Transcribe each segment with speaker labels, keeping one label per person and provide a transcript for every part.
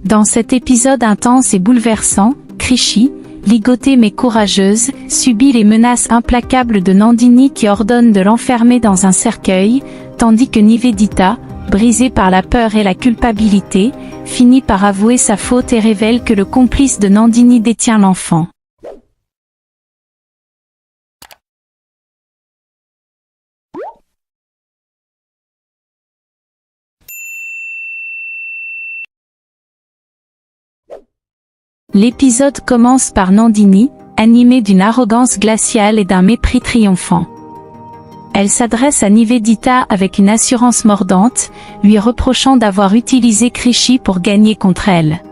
Speaker 1: Dans cet épisode intense et bouleversant, Krishi, ligotée mais courageuse, subit les menaces implacables de Nandini qui ordonne de l'enfermer dans un cercueil, tandis que Nivedita, brisée par la peur et la culpabilité, finit par avouer sa faute et révèle que le complice de Nandini détient l'enfant. L'épisode commence par Nandini, animée d'une arrogance glaciale et d'un mépris triomphant. Elle s'adresse à Nivedita avec une assurance mordante, lui reprochant d'avoir utilisé Krishi pour gagner contre elle.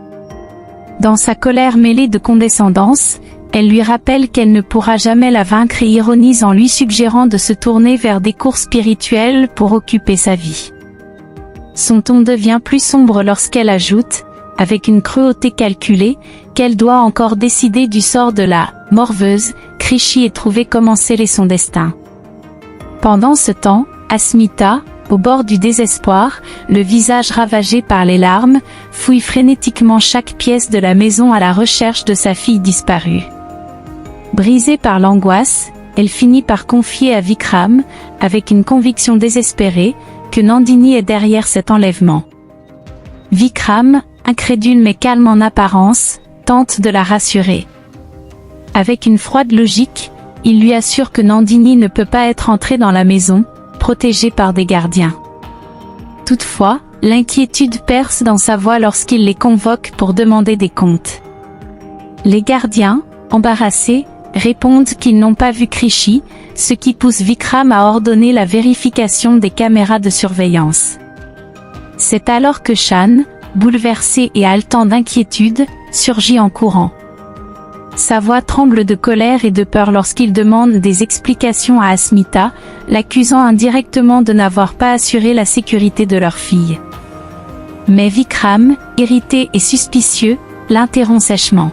Speaker 1: Dans sa colère mêlée de condescendance, elle lui rappelle qu'elle ne pourra jamais la vaincre et ironise en lui suggérant de se tourner vers des cours spirituels pour occuper sa vie. Son ton devient plus sombre lorsqu'elle ajoute, avec une cruauté calculée, qu'elle doit encore décider du sort de la morveuse, Krishi et trouver comment sceller son destin. Pendant ce temps, Asmita, au bord du désespoir, le visage ravagé par les larmes, fouille frénétiquement chaque pièce de la maison à la recherche de sa fille disparue. Brisée par l'angoisse, elle finit par confier à Vikram, avec une conviction désespérée, que Nandini est derrière cet enlèvement. Vikram, incrédule mais calme en apparence, tente de la rassurer. Avec une froide logique, il lui assure que Nandini ne peut pas être entrée dans la maison, protégée par des gardiens. Toutefois, l'inquiétude perce dans sa voix lorsqu'il les convoque pour demander des comptes. Les gardiens, embarrassés, répondent qu'ils n'ont pas vu Krishi, ce qui pousse Vikram à ordonner la vérification des caméras de surveillance. C'est alors que Shan, bouleversé et haletant d'inquiétude, surgit en courant. Sa voix tremble de colère et de peur lorsqu'il demande des explications à Asmita, l'accusant indirectement de n'avoir pas assuré la sécurité de leur fille. Mais Vikram, irrité et suspicieux, l'interrompt sèchement.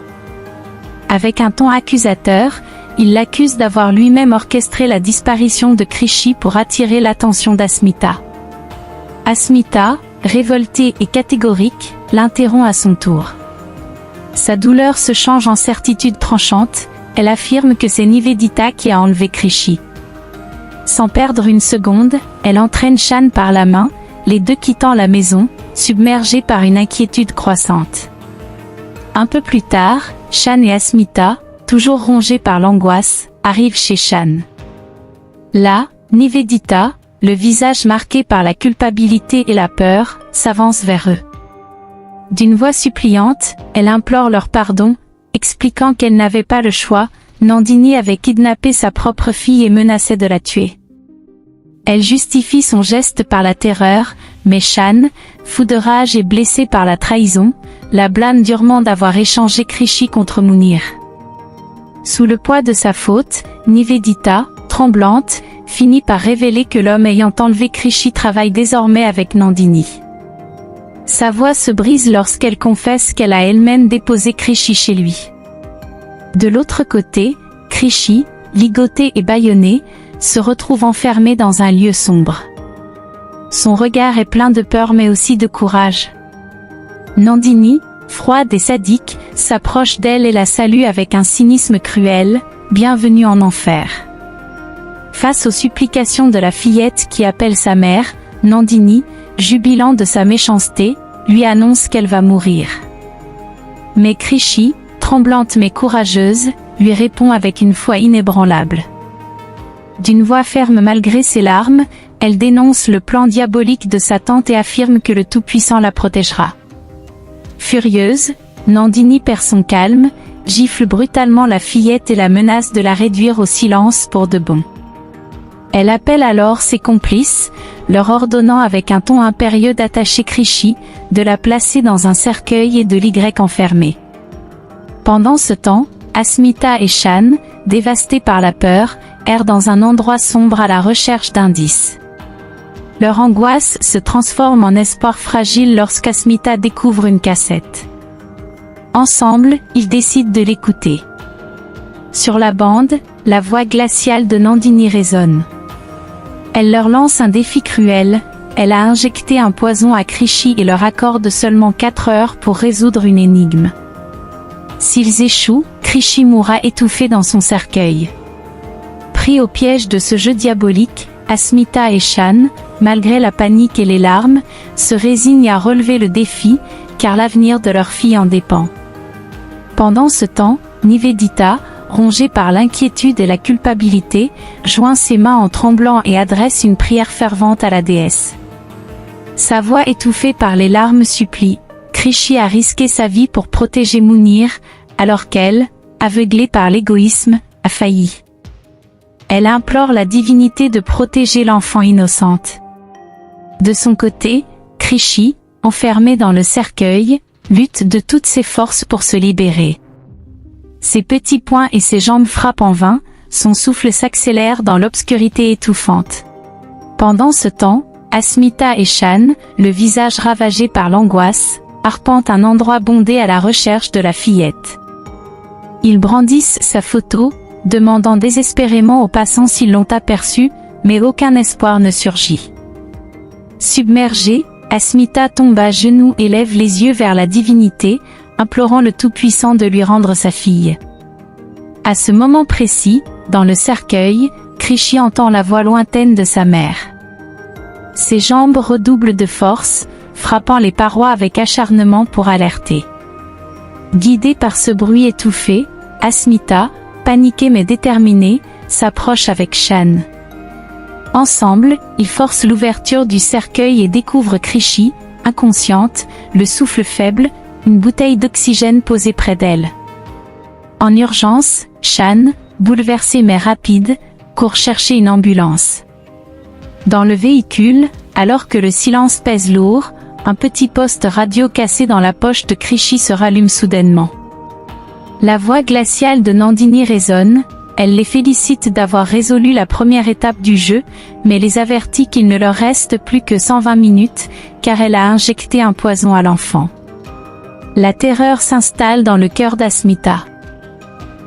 Speaker 1: Avec un ton accusateur, il l'accuse d'avoir lui-même orchestré la disparition de Krishi pour attirer l'attention d'Asmita. Asmita, révoltée et catégorique, l'interrompt à son tour. Sa douleur se change en certitude tranchante, elle affirme que c'est Nivedita qui a enlevé Krishi. Sans perdre une seconde, elle entraîne Shan par la main, les deux quittant la maison, submergés par une inquiétude croissante. Un peu plus tard, Shan et Asmita, toujours rongés par l'angoisse, arrivent chez Shan. Là, Nivedita, le visage marqué par la culpabilité et la peur, s'avance vers eux. D'une voix suppliante, elle implore leur pardon, expliquant qu'elle n'avait pas le choix, Nandini avait kidnappé sa propre fille et menaçait de la tuer. Elle justifie son geste par la terreur, mais Shan, fou de rage et blessé par la trahison, la blâme durement d'avoir échangé Krishi contre Munir. Sous le poids de sa faute, Nivedita, tremblante, finit par révéler que l'homme ayant enlevé Krishi travaille désormais avec Nandini. Sa voix se brise lorsqu'elle confesse qu'elle a elle-même déposé Krishi chez lui. De l'autre côté, Krishi, ligoté et bâillonné, se retrouve enfermé dans un lieu sombre. Son regard est plein de peur mais aussi de courage. Nandini, froide et sadique, s'approche d'elle et la salue avec un cynisme cruel, « Bienvenue en enfer ». Face aux supplications de la fillette qui appelle sa mère, Nandini, jubilant de sa méchanceté, lui annonce qu'elle va mourir. Mais Krishi, tremblante mais courageuse, lui répond avec une foi inébranlable. D'une voix ferme malgré ses larmes, elle dénonce le plan diabolique de sa tante et affirme que le Tout-Puissant la protégera. Furieuse, Nandini perd son calme, gifle brutalement la fillette et la menace de la réduire au silence pour de bon. Elle appelle alors ses complices, leur ordonnant avec un ton impérieux d'attacher Krishi, de la placer dans un cercueil et de l'y enfermer. Pendant ce temps, Asmita et Shan, dévastés par la peur, errent dans un endroit sombre à la recherche d'indices. Leur angoisse se transforme en espoir fragile lorsqu'Asmita découvre une cassette. Ensemble, ils décident de l'écouter. Sur la bande, la voix glaciale de Nandini résonne. Elle leur lance un défi cruel, elle a injecté un poison à Krishi et leur accorde seulement 4 heures pour résoudre une énigme. S'ils échouent, Krishi mourra étouffé dans son cercueil. Pris au piège de ce jeu diabolique, Asmita et Shan, malgré la panique et les larmes, se résignent à relever le défi, car l'avenir de leur fille en dépend. Pendant ce temps, Nivedita, rongée par l'inquiétude et la culpabilité, joint ses mains en tremblant et adresse une prière fervente à la déesse. Sa voix étouffée par les larmes supplie. Krishi a risqué sa vie pour protéger Munir, alors qu'elle, aveuglée par l'égoïsme, a failli. Elle implore la divinité de protéger l'enfant innocente. De son côté, Krishi, enfermé dans le cercueil, lutte de toutes ses forces pour se libérer. Ses petits poings et ses jambes frappent en vain, son souffle s'accélère dans l'obscurité étouffante. Pendant ce temps, Asmita et Shan, le visage ravagé par l'angoisse, arpentent un endroit bondé à la recherche de la fillette. Ils brandissent sa photo, demandant désespérément aux passants s'ils l'ont aperçue, mais aucun espoir ne surgit. Submergée, Asmita tombe à genoux et lève les yeux vers la divinité, implorant le Tout-Puissant de lui rendre sa fille. À ce moment précis, dans le cercueil, Krishi entend la voix lointaine de sa mère. Ses jambes redoublent de force, frappant les parois avec acharnement pour alerter. Guidée par ce bruit étouffé, Asmita, paniquée mais déterminée, s'approche avec Shan. Ensemble, ils forcent l'ouverture du cercueil et découvrent Krishi, inconsciente, le souffle faible, une bouteille d'oxygène posée près d'elle. En urgence, Shan, bouleversée mais rapide, court chercher une ambulance. Dans le véhicule, alors que le silence pèse lourd, un petit poste radio cassé dans la poche de Krishi se rallume soudainement. La voix glaciale de Nandini résonne, elle les félicite d'avoir résolu la première étape du jeu, mais les avertit qu'il ne leur reste plus que 120 minutes, car elle a injecté un poison à l'enfant. La terreur s'installe dans le cœur d'Asmita.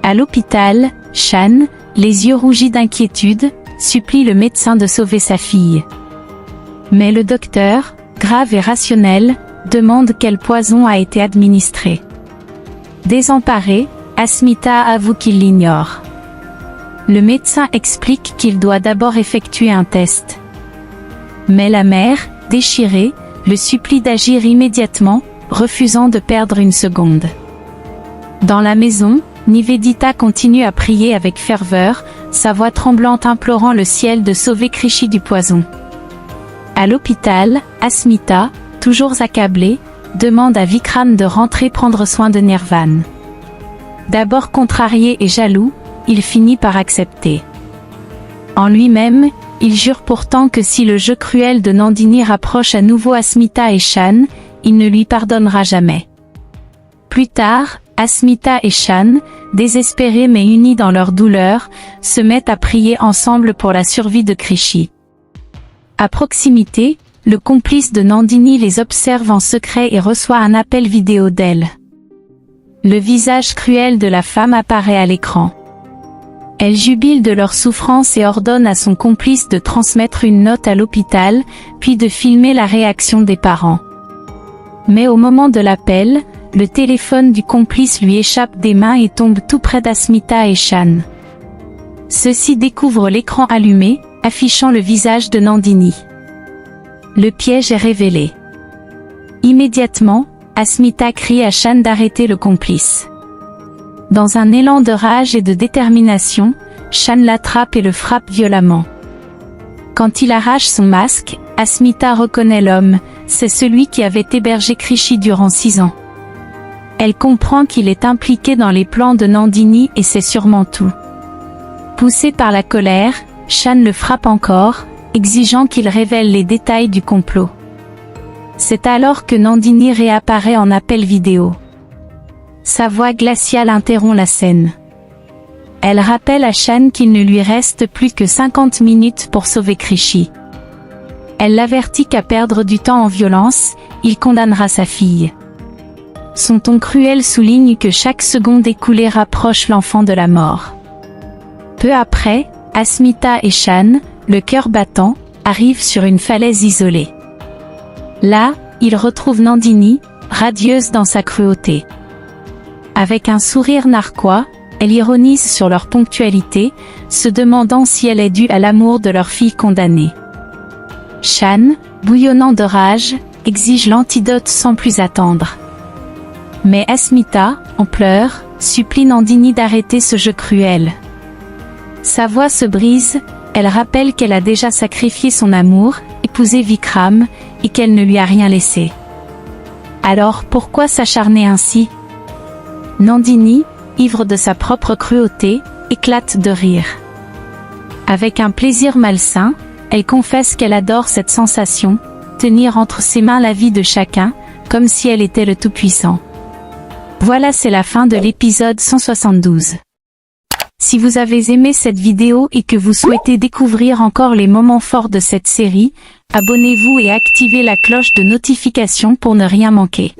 Speaker 1: À l'hôpital, Shan, les yeux rougis d'inquiétude, supplie le médecin de sauver sa fille. Mais le docteur, grave et rationnel, demande quel poison a été administré. Désemparé, Asmita avoue qu'il l'ignore. Le médecin explique qu'il doit d'abord effectuer un test. Mais la mère, déchirée, le supplie d'agir immédiatement, refusant de perdre une seconde. Dans la maison, Nivedita continue à prier avec ferveur, sa voix tremblante implorant le ciel de sauver Krishi du poison. À l'hôpital, Asmita, toujours accablée, demande à Vikram de rentrer prendre soin de Nirvan. D'abord contrarié et jaloux, il finit par accepter. En lui-même, il jure pourtant que si le jeu cruel de Nandini rapproche à nouveau Asmita et Shan, il ne lui pardonnera jamais. Plus tard, Asmita et Shan, désespérés mais unis dans leur douleur, se mettent à prier ensemble pour la survie de Krishi. À proximité, le complice de Nandini les observe en secret et reçoit un appel vidéo d'elle. Le visage cruel de la femme apparaît à l'écran. Elle jubile de leur souffrance et ordonne à son complice de transmettre une note à l'hôpital, puis de filmer la réaction des parents. Mais au moment de l'appel, le téléphone du complice lui échappe des mains et tombe tout près d'Asmita et Shan. Ceux-ci découvrent l'écran allumé, affichant le visage de Nandini. Le piège est révélé. Immédiatement, Asmita crie à Shan d'arrêter le complice. Dans un élan de rage et de détermination, Shan l'attrape et le frappe violemment. Quand il arrache son masque, Asmita reconnaît l'homme, c'est celui qui avait hébergé Krishi durant 6 ans. Elle comprend qu'il est impliqué dans les plans de Nandini et sait sûrement tout. Poussée par la colère, Shan le frappe encore, exigeant qu'il révèle les détails du complot. C'est alors que Nandini réapparaît en appel vidéo. Sa voix glaciale interrompt la scène. Elle rappelle à Shan qu'il ne lui reste plus que 50 minutes pour sauver Krishi. Elle l'avertit qu'à perdre du temps en violence, il condamnera sa fille. Son ton cruel souligne que chaque seconde écoulée rapproche l'enfant de la mort. Peu après, Asmita et Shan, le cœur battant, arrivent sur une falaise isolée. Là, il retrouve Nandini, radieuse dans sa cruauté. Avec un sourire narquois, elle ironise sur leur ponctualité, se demandant si elle est due à l'amour de leur fille condamnée. Shan, bouillonnant de rage, exige l'antidote sans plus attendre. Mais Asmita, en pleurs, supplie Nandini d'arrêter ce jeu cruel. Sa voix se brise, elle rappelle qu'elle a déjà sacrifié son amour, épousé Vikram, et qu'elle ne lui a rien laissé. Alors pourquoi s'acharner ainsi? Nandini, ivre de sa propre cruauté, éclate de rire. Avec un plaisir malsain, elle confesse qu'elle adore cette sensation, tenir entre ses mains la vie de chacun, comme si elle était le Tout-Puissant. Voilà, c'est la fin de l'épisode 172. Si vous avez aimé cette vidéo et que vous souhaitez découvrir encore les moments forts de cette série, abonnez-vous et activez la cloche de notification pour ne rien manquer.